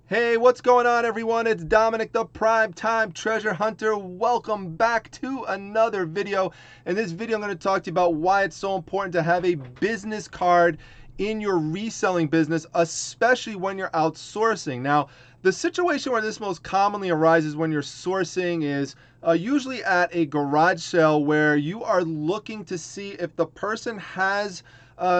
Hey, what's going on, everyone? It's Dominic, the Primetime Treasure Hunter. Welcome back to another video. In this video, I'm going to talk to you about why it's so important to have a business card in your reselling business, especially when you're outsourcing. Now, the situation where this most commonly arises when you're sourcing is usually at a garage sale where you are looking to see if the person has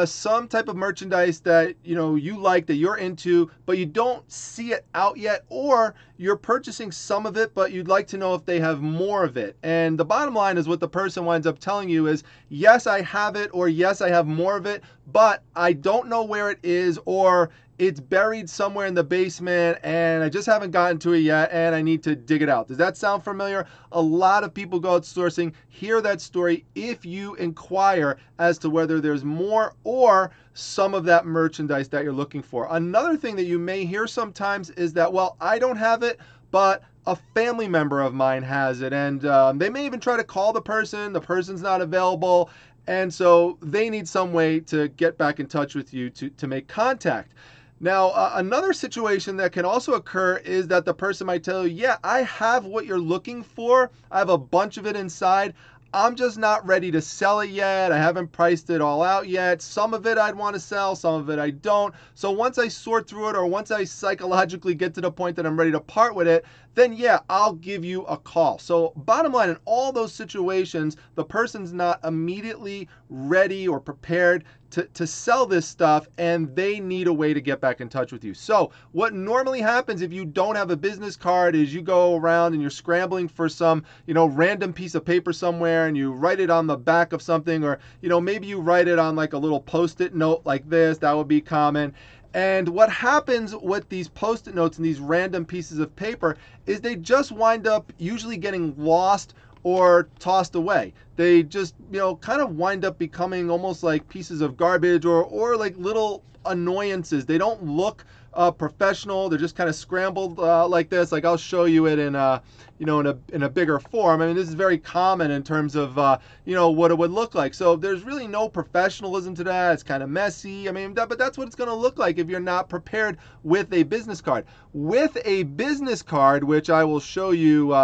some type of merchandise that you like, that you're into, but you don't see it out yet, or you're purchasing some of it but you'd like to know if they have more of it. And the bottom line is what the person winds up telling you is, yes, I have it, or yes, I have more of it, but I don't know where it is, or it's buried somewhere in the basement and I just haven't gotten to it yet and I need to dig it out. Does that sound familiar? A lot of people go outsourcing, hear that story if you inquire as to whether there's more or some of that merchandise that you're looking for. Another thing that you may hear sometimes is that, well, I don't have it, but a family member of mine has it, and they may even try to call the person's not available, and so they need some way to get back in touch with you to make contact. Now, another situation that can also occur is that the person might tell you, yeah, I have what you're looking for. I have a bunch of it inside. I'm just not ready to sell it yet. I haven't priced it all out yet. Some of it I'd want to sell, some of it I don't. So once I sort through it, or once I psychologically get to the point that I'm ready to part with it, then yeah, I'll give you a call. So bottom line, in all those situations, the person's not immediately ready or prepared to sell this stuff, and they need a way to get back in touch with you. So what normally happens if you don't have a business card is you go around and you're scrambling for some, random piece of paper somewhere, and you write it on the back of something, or, maybe you write it on like a little Post-it note like this. That would be common. And what happens with these Post-it notes and these random pieces of paper is they just wind up usually getting lost or tossed away. They just, kind of wind up becoming almost like pieces of garbage, or like little annoyances. They don't look professional. They're just kind of scrambled like this. Like I'll show you it in in a bigger form. I mean, this is very common in terms of what it would look like. So there's really no professionalism to that. It's kind of messy. I mean, but that's what it's going to look like if you're not prepared with a business card. With a business card, which I will show you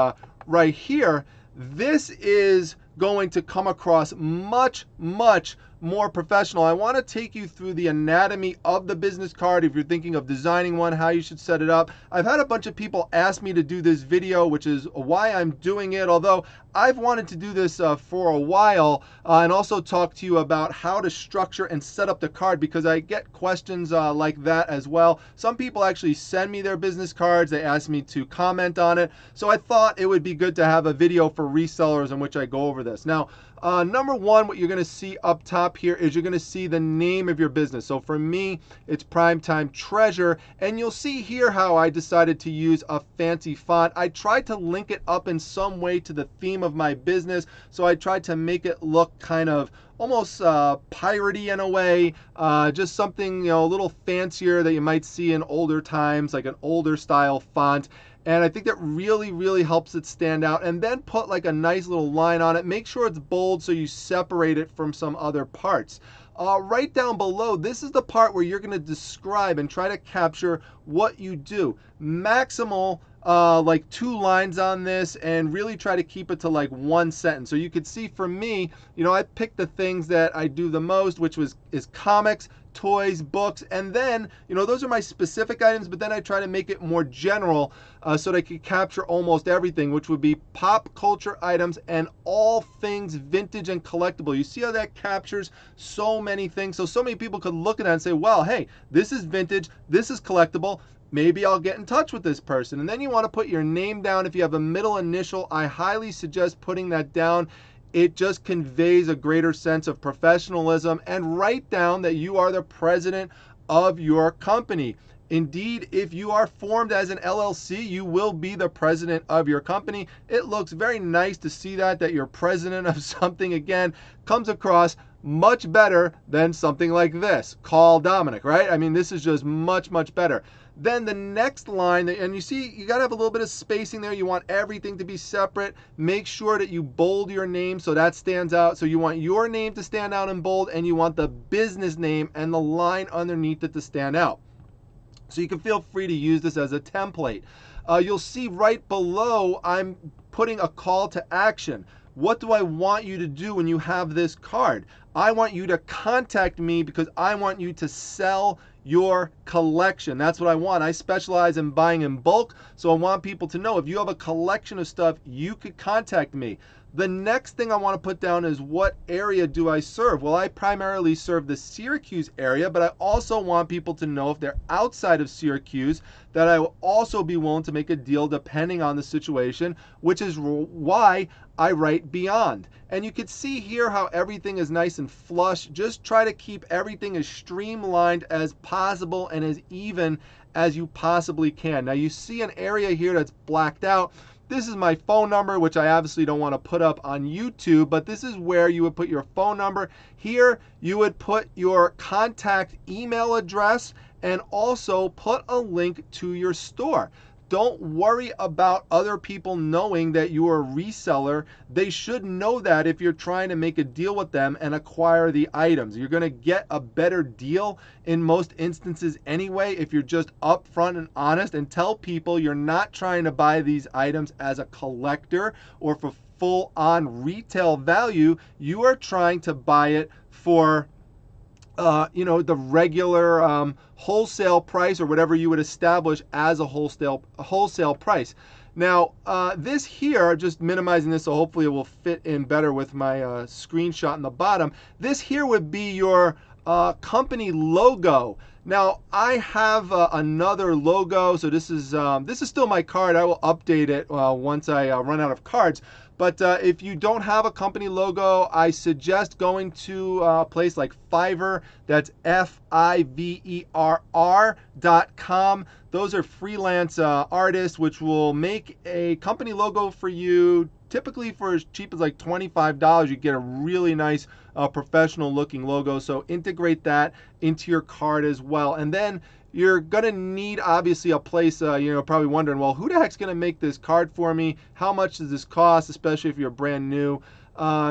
right here, this is going to come across much, much more professional. I want to take you through the anatomy of the business card. If you're thinking of designing one, how you should set it up. I've had a bunch of people ask me to do this video, which is why I'm doing it, although I've wanted to do this for a while, and also talk to you about how to structure and set up the card, because I get questions like that as well. Some people actually send me their business cards. They ask me to comment on it. So I thought it would be good to have a video for resellers in which I go over this. Now, number one, what you're going to see up top here is you're going to see the name of your business. So for me, it's Primetime Treasure, and you'll see here how I decided to use a fancy font. I tried to link it up in some way to the theme of my business, so I tried to make it look kind of almost piratey in a way, just something a little fancier that you might see in older times, like an older style font. And I think that really, really helps it stand out. And then put like a nice little line on it. Make sure it's bold so you separate it from some other parts. Right down below, this is the part where you're going to describe and try to capture what you do. Maximal like 2 lines on this, and really try to keep it to like 1 sentence. So you could see for me, I picked the things that I do the most, which is comics, toys, books, and then, those are my specific items, but then I try to make it more general so that I could capture almost everything, which would be pop culture items and all things vintage and collectible. You see how that captures so many things? So many people could look at that and say, well, hey, this is vintage, this is collectible, maybe I'll get in touch with this person. And then you want to put your name down. If you have a middle initial, I highly suggest putting that down. It just conveys a greater sense of professionalism. And write down that you are the president of your company. Indeed, if you are formed as an LLC, you will be the president of your company. It looks very nice to see that you're president of something. Again, comes across much better than something like this. Call Dominic, right? I mean, this is just much, much better. Then the next line, and you see, you got to have a little bit of spacing there. You want everything to be separate. Make sure that you bold your name so that stands out. So you want your name to stand out in bold, and you want the business name and the line underneath it to stand out. So you can feel free to use this as a template. You'll see right below, I'm putting a call to action. What do I want you to do when you have this card? I want you to contact me because I want you to sell your collection. That's what I want. I specialize in buying in bulk, so I want people to know if you have a collection of stuff, you could contact me. The next thing I want to put down is what area do I serve? Well, I primarily serve the Syracuse area, but I also want people to know if they're outside of Syracuse that I will also be willing to make a deal depending on the situation, which is why I write beyond. And you can see here how everything is nice and flush. Just try to keep everything as streamlined as possible and as even as you possibly can. Now you see an area here that's blacked out. This is my phone number, which I obviously don't want to put up on YouTube, but this is where you would put your phone number. Here, you would put your contact email address and also put a link to your store. Don't worry about other people knowing that you are a reseller. They should know that if you're trying to make a deal with them and acquire the items. You're going to get a better deal in most instances anyway if you're just upfront and honest and tell people you're not trying to buy these items as a collector or for full-on retail value. You are trying to buy it for the regular wholesale price or whatever you would establish as a wholesale price. Now, this here, just minimizing this so hopefully it will fit in better with my screenshot in the bottom. This here would be your company logo. Now, I have another logo, so this is still my card. I will update it once I run out of cards. But if you don't have a company logo, I suggest going to a place like Fiverr. That's FIVERR.com. Those are freelance artists which will make a company logo for you. Typically for as cheap as like $25, you get a really nice professional looking logo. So integrate that into your card as well. And then you're gonna need obviously a place, probably wondering, well, who the heck's gonna make this card for me? How much does this cost, especially if you're brand new?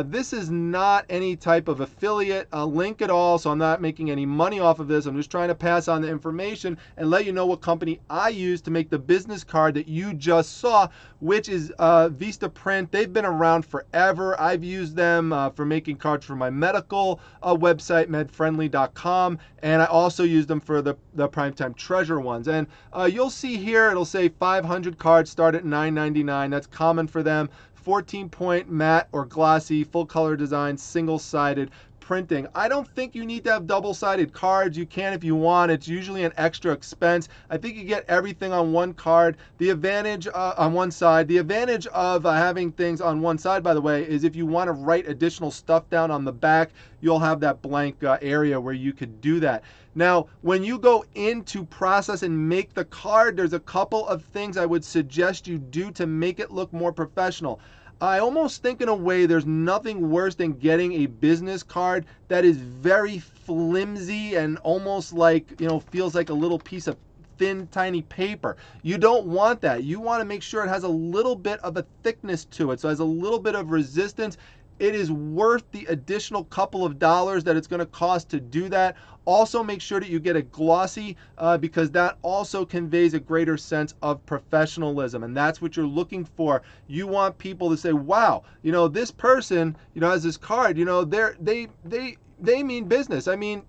This is not any type of affiliate link at all, so I'm not making any money off of this. I'm just trying to pass on the information and let you know what company I use to make the business card that you just saw, which is Vistaprint. They've been around forever. I've used them for making cards for my medical website, medfriendly.com, and I also use them for the Primetime Treasure ones. And you'll see here, it'll say 500 cards start at $9.99. That's common for them. 14-point matte or glossy, full color design, single-sided printing. I don't think you need to have double-sided cards. You can if you want. It's usually an extra expense. I think you get everything on one card. The advantage on one side, the advantage of having things on one side, by the way, is if you want to write additional stuff down on the back, you'll have that blank area where you could do that. Now, when you go into process and make the card, there's a couple of things I would suggest you do to make it look more professional. I almost think in a way there's nothing worse than getting a business card that is very flimsy and almost like, feels like a little piece of thin, tiny paper. You don't want that. You want to make sure it has a little bit of a thickness to it, so it has a little bit of resistance. It is worth the additional couple of dollars that it's going to cost to do that. Also, make sure that you get a glossy because that also conveys a greater sense of professionalism, and that's what you're looking for. You want people to say, wow, this person, has this card, they mean business. I mean,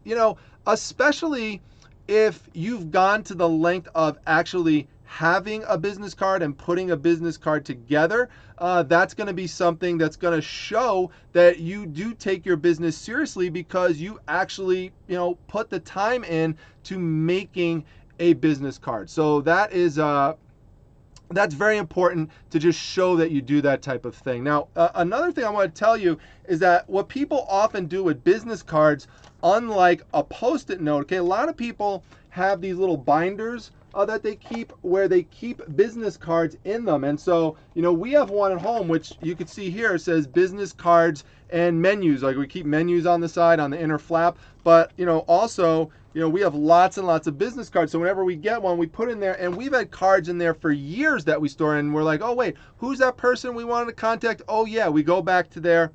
especially if you've gone to the length of actually having a business card and putting a business card together, that's going to be something that's going to show that you do take your business seriously because you actually, put the time in to making a business card. So that is that's very important to just show that you do that type of thing. Now, another thing I want to tell you is that what people often do with business cards, unlike a Post-it note, okay, a lot of people have these little binders that they keep where they keep business cards in them. And so, we have one at home, which you can see here, it says business cards and menus. Like we keep menus on the side, on the inner flap, but, also, we have lots and lots of business cards. So whenever we get one, we put in there, and we've had cards in there for years that we store, and we're like, oh wait, who's that person we wanted to contact? Oh yeah, we go back to there,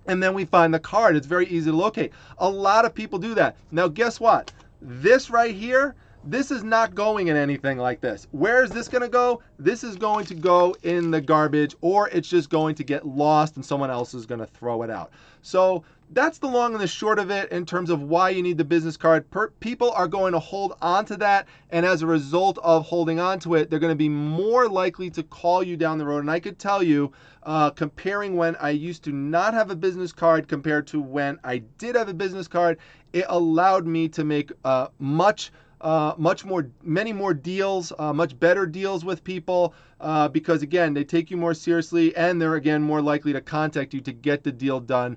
and then we find the card. It's very easy to locate. A lot of people do that. Now guess what? This right here, This is not going in anything like this. Where is this going to go? This is going to go in the garbage, or it's just going to get lost and someone else is going to throw it out. So that's the long and the short of it in terms of why you need the business card. People are going to hold on to that, and as a result of holding on to it, they're going to be more likely to call you down the road. And I could tell you, comparing when I used to not have a business card compared to when I did have a business card, it allowed me to make many more deals, much better deals with people, because again, they take you more seriously, and they're again more likely to contact you to get the deal done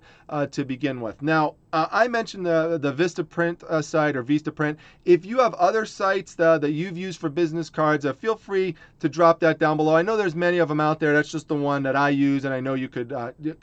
to begin with. Now, I mentioned the Vistaprint site, or Vistaprint. If you have other sites that you've used for business cards, feel free to drop that down below. I know there's many of them out there. That's just the one that I use, and I know you could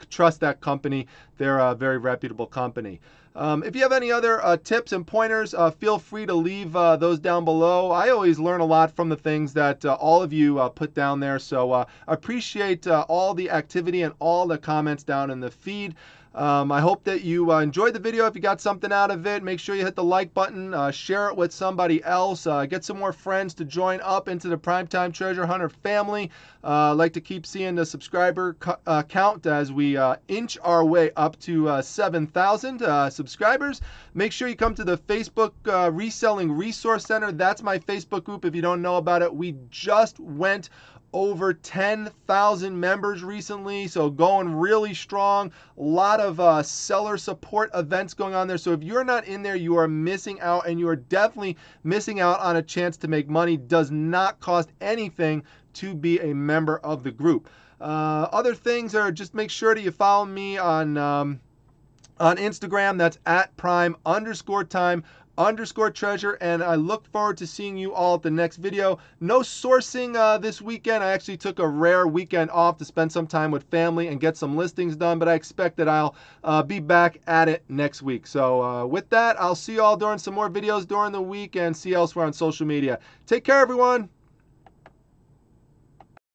trust that company. They're a very reputable company. If you have any other tips and pointers, feel free to leave those down below. I always learn a lot from the things that all of you put down there, so I appreciate all the activity and all the comments down in the feed. I hope that you enjoyed the video. If you got something out of it, make sure you hit the like button, share it with somebody else, get some more friends to join up into the Primetime Treasure Hunter family. I'd like to keep seeing the subscriber count as we inch our way up to 7,000 subscribers. Make sure you come to the Facebook Reselling Resource Center. That's my Facebook group if you don't know about it. We just went over 10,000 members recently, so going really strong. A lot of seller support events going on there. So if you're not in there, you are missing out, and you are definitely missing out on a chance to make money. Does not cost anything to be a member of the group. Other things are just make sure that you follow me on Instagram. That's at prime_time_treasure, and I look forward to seeing you all at the next video. No sourcing this weekend. I actually took a rare weekend off to spend some time with family and get some listings done, but I expect that I'll be back at it next week. So with that, I'll see you all during some more videos during the week, and see you elsewhere on social media. Take care, everyone.